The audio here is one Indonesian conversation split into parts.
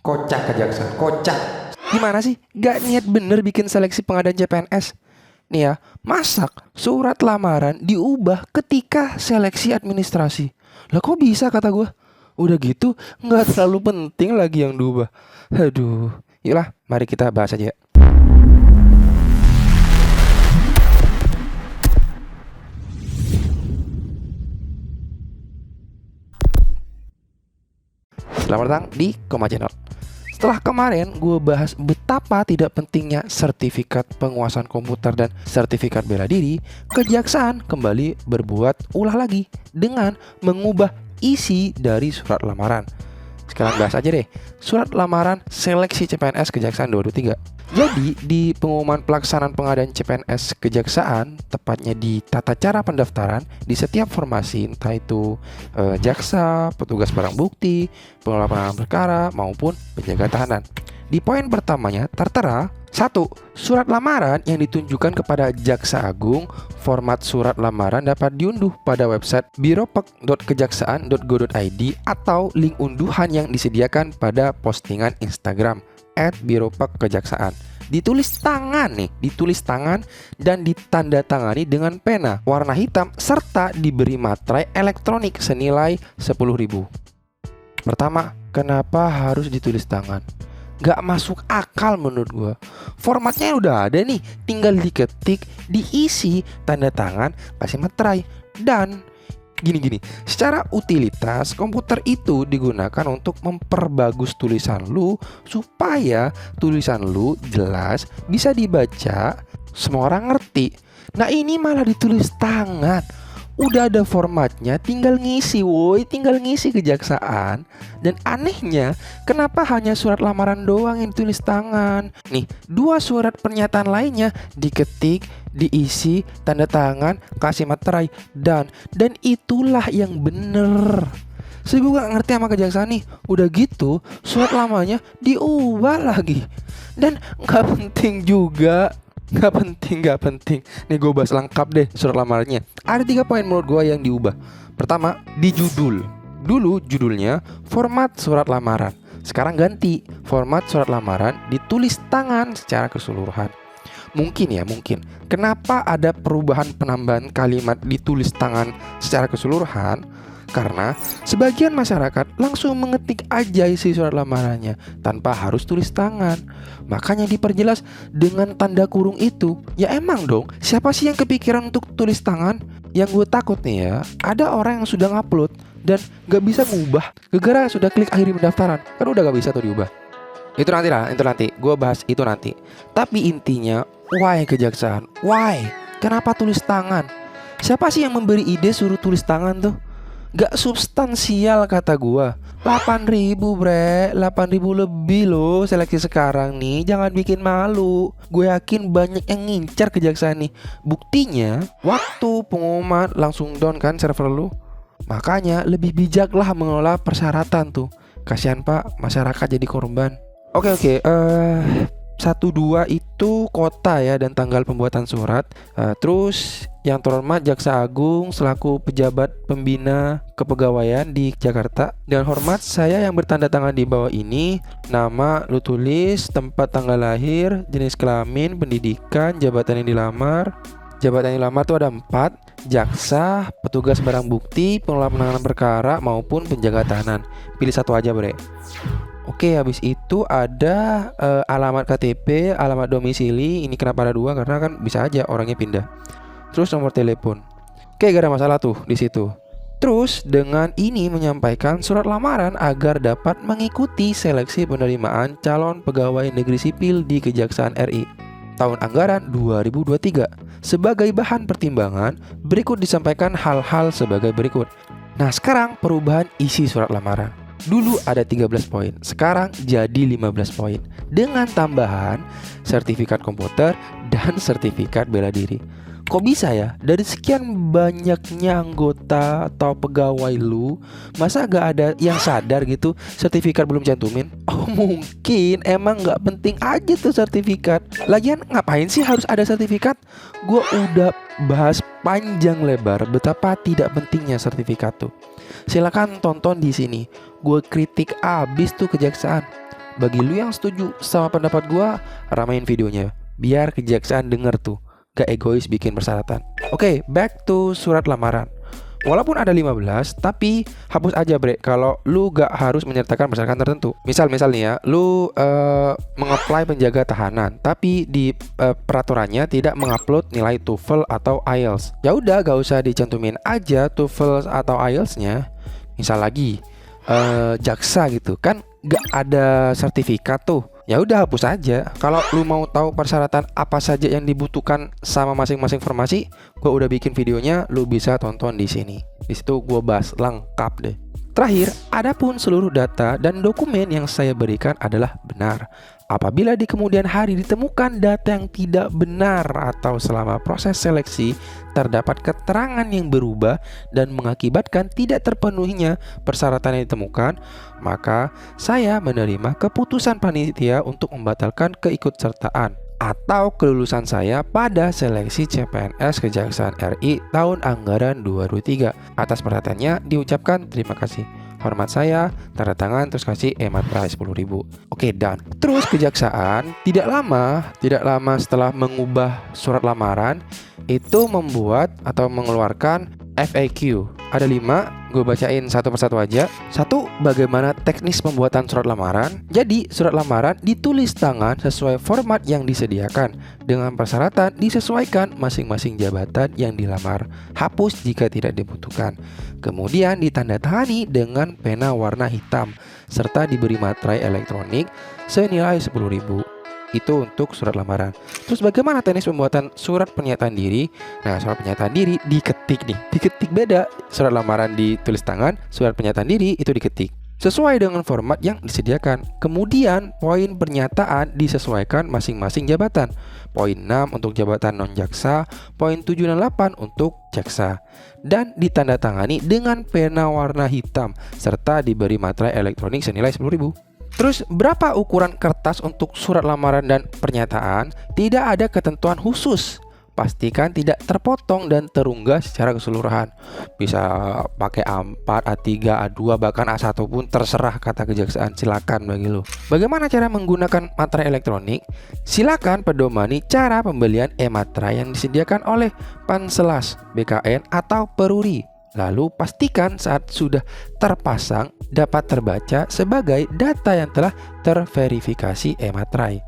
Kocak kejaksaan, kocak. Gimana sih? Gak niat bener bikin seleksi pengadaan CPNS. Nih ya, masak surat lamaran diubah ketika seleksi administrasi. Lah kok bisa kata gue? Udah gitu gak terlalu penting lagi yang diubah. Aduh, yuklah mari kita bahas aja. Selamat datang di Koma Channel. Setelah kemarin gue bahas betapa tidak pentingnya sertifikat penguasaan komputer dan sertifikat bela diri, Kejaksaan kembali berbuat ulah lagi dengan mengubah isi dari surat lamaran. Sekarang bahas aja deh, surat lamaran seleksi CPNS Kejaksaan 2023. Jadi di pengumuman pelaksanaan pengadaan CPNS Kejaksaan, tepatnya di tata cara pendaftaran di setiap formasi, entah itu jaksa, petugas barang bukti, pengelola penanganan perkara maupun penjaga tahanan. Di poin pertamanya tertera 1. Surat lamaran yang ditunjukkan kepada Jaksa Agung. Format surat lamaran dapat diunduh pada website biropek.kejaksaan.go.id atau link unduhan yang disediakan pada postingan Instagram @biropekkejaksaan. Ditulis tangan dan ditandatangani dengan pena warna hitam serta diberi materai elektronik senilai 10.000. Pertama, kenapa harus ditulis tangan? Gak masuk akal menurut gue. Formatnya udah ada nih, tinggal diketik, diisi, tanda tangan, kasih materai. Dan gini, secara utilitas komputer itu digunakan untuk memperbagus tulisan lu supaya tulisan lu jelas, bisa dibaca, semua orang ngerti. Nah ini malah ditulis tangan. Udah ada formatnya, tinggal ngisi Kejaksaan. Dan anehnya, kenapa hanya surat lamaran doang yang ditulis tangan? Nih, 2 surat pernyataan lainnya diketik, diisi, tanda tangan, kasih materai, dan itulah yang bener. Saya gue gak ngerti sama Kejaksaan nih. Udah gitu, surat lamanya diubah lagi. Dan gak penting juga. Gak penting. Nih gue bahas lengkap deh surat lamarannya. Ada 3 poin menurut gue yang diubah. Pertama, di judul. Dulu judulnya format surat lamaran. Sekarang ganti, format surat lamaran ditulis tangan secara keseluruhan. Mungkin. Kenapa ada perubahan penambahan kalimat ditulis tangan secara keseluruhan? Karena sebagian masyarakat langsung mengetik aja isi surat lamarannya tanpa harus tulis tangan. Makanya diperjelas dengan tanda kurung itu. Ya emang dong, siapa sih yang kepikiran untuk tulis tangan? Yang gue takut nih ya, ada orang yang sudah ngupload dan gak bisa ngubah gara-gara sudah klik akhiri pendaftaran. Kan udah gak bisa tuh diubah. Itu nanti, gue bahas itu nanti. Tapi intinya, why Kejaksaan? Why? Kenapa tulis tangan? Siapa sih yang memberi ide suruh tulis tangan tuh? Gak substansial kata gua. 8.000 bre, 8.000 lebih loh seleksi sekarang nih. Jangan bikin malu. Gue yakin banyak yang ngincar Kejaksaan nih. Buktinya waktu pengumuman langsung down kan server lu. Makanya lebih bijaklah mengelola persyaratan tuh. Kasihan pak, masyarakat jadi korban. Oke, 1-2 itu kota ya dan tanggal pembuatan surat. Terus yang terhormat Jaksa Agung selaku pejabat pembina kepegawaian di Jakarta. Dengan hormat saya yang bertanda tangan di bawah ini. Nama lu tulis, tempat tanggal lahir, jenis kelamin, pendidikan, jabatan yang dilamar. Jabatan yang dilamar tuh ada 4. Jaksa, petugas barang bukti, pengelola penanganan perkara maupun penjaga tahanan. Pilih satu aja bre. Oke, habis itu ada alamat KTP, alamat domisili. Ini kenapa ada 2? Karena kan bisa aja orangnya pindah. Terus nomor telepon. Oke, gak ada masalah tuh di situ. Terus dengan ini menyampaikan surat lamaran agar dapat mengikuti seleksi penerimaan calon pegawai negeri sipil di Kejaksaan RI tahun anggaran 2023. Sebagai bahan pertimbangan, berikut disampaikan hal-hal sebagai berikut. Nah, sekarang perubahan isi surat lamaran. Dulu ada 13 poin, sekarang jadi 15 poin dengan tambahan sertifikat komputer dan sertifikat bela diri. Kok bisa ya? Dari sekian banyaknya anggota atau pegawai lu, masa gak ada yang sadar gitu sertifikat belum cantumin? Oh mungkin emang gak penting aja tuh sertifikat. Lagian ngapain sih harus ada sertifikat? Gue udah bahas panjang lebar betapa tidak pentingnya sertifikat tuh. Silakan tonton di sini. Gue kritik abis tuh Kejaksaan. bagi lu yang setuju sama pendapat gua, ramein videonya biar kejaksaan denger tuh, gak egois bikin persyaratan. Oke, back to surat lamaran. Walaupun ada 15, tapi hapus aja bre kalau lu gak harus menyertakan persyaratan tertentu. Misal nih ya, lu mengapply penjaga tahanan, tapi di peraturannya tidak mengupload nilai TOEFL atau IELTS. Ya udah, gak usah dicantumin aja TOEFL atau IELTS-nya. Misal lagi jaksa gitu kan, gak ada sertifikat tuh. Ya udah, hapus aja. Kalau lu mau tahu persyaratan apa saja yang dibutuhkan sama masing-masing formasi, gua udah bikin videonya, lu bisa tonton di sini. Di situ gua bahas lengkap deh. Terakhir, adapun seluruh data dan dokumen yang saya berikan adalah benar. Apabila di kemudian hari ditemukan data yang tidak benar atau selama proses seleksi terdapat keterangan yang berubah dan mengakibatkan tidak terpenuhinya persyaratan yang ditemukan, maka saya menerima keputusan panitia untuk membatalkan keikutsertaan atau kelulusan saya pada seleksi CPNS Kejaksaan RI tahun anggaran 2023. Atas perhatiannya diucapkan terima kasih. Hormat saya, tanda tangan, terus kasih materai 10.000. Oke, done. Terus kejaksaan tidak lama setelah mengubah surat lamaran itu membuat atau mengeluarkan FAQ. Ada 5, gue bacain satu persatu aja. 1. Bagaimana teknis pembuatan surat lamaran. Jadi, surat lamaran ditulis tangan sesuai format yang disediakan dengan persyaratan disesuaikan masing-masing jabatan yang dilamar. Hapus jika tidak dibutuhkan. Kemudian ditandatangani dengan pena warna hitam serta diberi materai elektronik senilai 10.000. Itu untuk surat lamaran. Terus bagaimana teknis pembuatan surat pernyataan diri? Nah, surat pernyataan diri diketik nih. Diketik beda. Surat lamaran ditulis tangan, surat pernyataan diri itu diketik sesuai dengan format yang disediakan. Kemudian poin pernyataan disesuaikan masing-masing jabatan. Poin 6 untuk jabatan non-jaksa, poin 7 dan 8 untuk jaksa. Dan ditandatangani dengan pena warna hitam serta diberi materai elektronik senilai 10.000. Terus berapa ukuran kertas untuk surat lamaran dan pernyataan? Tidak ada ketentuan khusus. Pastikan tidak terpotong dan terunggah secara keseluruhan. Bisa pakai A4, A3, A2, bahkan A1 pun terserah kata kejaksaan. Silakan bagi lo. Bagaimana cara menggunakan materai elektronik? Silakan pedomani cara pembelian e-materai yang disediakan oleh Panselas, BKN atau Peruri. Lalu pastikan saat sudah terpasang dapat terbaca sebagai data yang telah terverifikasi e-materai.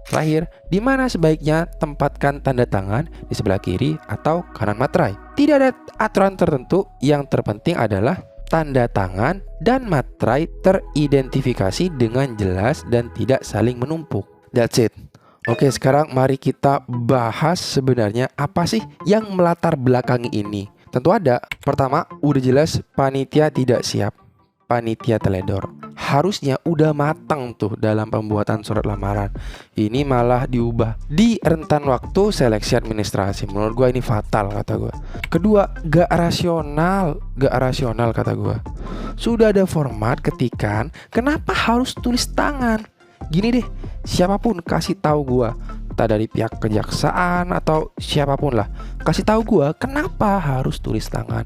Terakhir, di mana sebaiknya tempatkan tanda tangan di sebelah kiri atau kanan materai. Tidak ada aturan tertentu, yang terpenting adalah tanda tangan dan materai teridentifikasi dengan jelas dan tidak saling menumpuk. That's it. Oke, sekarang mari kita bahas sebenarnya apa sih yang melatar belakangi ini. Tentu ada. Pertama, udah jelas panitia tidak siap. Panitia teledor. Harusnya udah matang tuh dalam pembuatan surat lamaran. Ini malah diubah di rentan waktu seleksi administrasi. Menurut gue ini fatal kata gue. Kedua, gak rasional kata gue. Sudah ada format ketikan, kenapa harus tulis tangan? Gini deh, siapapun kasih tahu gue, entah dari pihak kejaksaan atau siapapun lah, kasih tahu gue kenapa harus tulis tangan.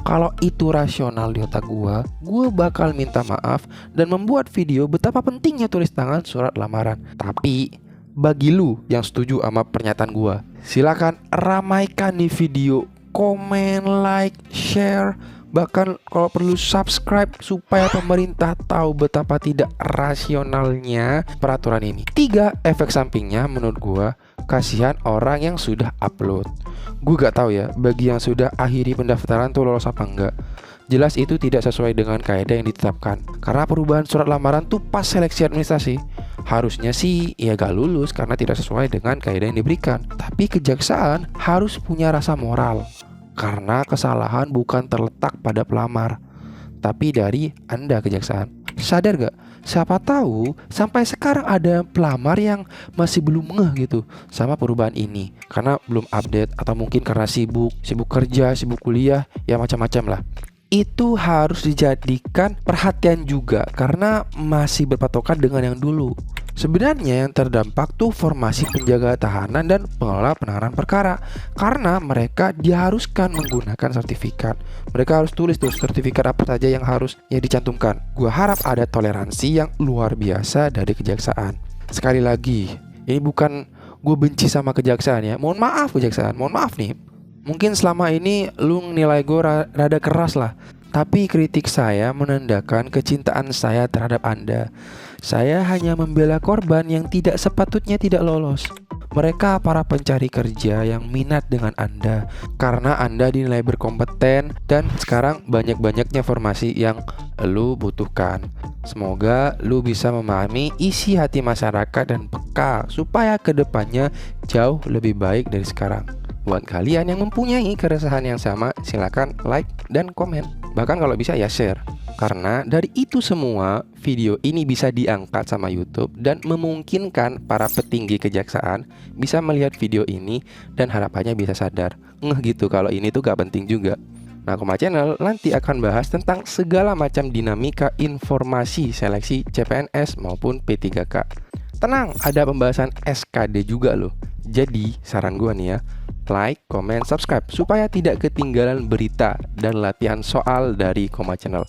Kalau itu rasional di otak gue bakal minta maaf dan membuat video betapa pentingnya tulis tangan surat lamaran. Tapi bagi lu yang setuju sama pernyataan gue, silakan ramaikan di video, komen, like, share, bahkan kalau perlu subscribe supaya pemerintah tahu betapa tidak rasionalnya peraturan ini. 3, efek sampingnya menurut gua, kasihan orang yang sudah upload. Gue gak tahu ya, bagi yang sudah akhiri pendaftaran tuh lolos apa enggak. Jelas itu tidak sesuai dengan kaidah yang ditetapkan. Karena perubahan surat lamaran tuh pas seleksi administrasi. Harusnya sih ya gak lulus karena tidak sesuai dengan kaidah yang diberikan. Tapi kejaksaan harus punya rasa moral. Karena kesalahan bukan terletak pada pelamar, tapi dari Anda kejaksaan. Sadar gak? Siapa tahu sampai sekarang ada pelamar yang masih belum ngeh gitu sama perubahan ini, karena belum update atau mungkin karena sibuk kerja, sibuk kuliah, ya macam-macam lah. Itu harus dijadikan perhatian juga karena masih berpatokan dengan yang dulu. Sebenarnya yang terdampak tuh formasi penjaga tahanan dan pengelola penanganan perkara, karena mereka diharuskan menggunakan sertifikat. Mereka harus tulis tuh sertifikat apa saja yang harusnya dicantumkan. Gua harap ada toleransi yang luar biasa dari kejaksaan. Sekali lagi, ini bukan gue benci sama kejaksaan ya. Mohon maaf kejaksaan, mohon maaf nih. Mungkin selama ini lu nilai gue rada keras lah. Tapi kritik saya menandakan kecintaan saya terhadap Anda. Saya hanya membela korban yang tidak sepatutnya tidak lolos. Mereka para pencari kerja yang minat dengan Anda karena Anda dinilai berkompeten dan sekarang banyak-banyaknya formasi yang lu butuhkan. Semoga lu bisa memahami isi hati masyarakat dan peka supaya kedepannya jauh lebih baik dari sekarang. Buat kalian yang mempunyai keresahan yang sama, silakan like dan komen. Bahkan kalau bisa ya share. Karena dari itu semua, video ini bisa diangkat sama YouTube dan memungkinkan para petinggi kejaksaan bisa melihat video ini dan harapannya bisa sadar. Gitu kalau ini tuh gak penting juga. Nah, Koma Channel nanti akan bahas tentang segala macam dinamika informasi seleksi CPNS maupun P3K. Tenang, ada pembahasan SKD juga loh. Jadi, saran gua nih ya, like, comment, subscribe supaya tidak ketinggalan berita dan latihan soal dari Koma Channel.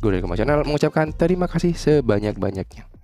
Gue dari Koma Channel mengucapkan terima kasih sebanyak-banyaknya.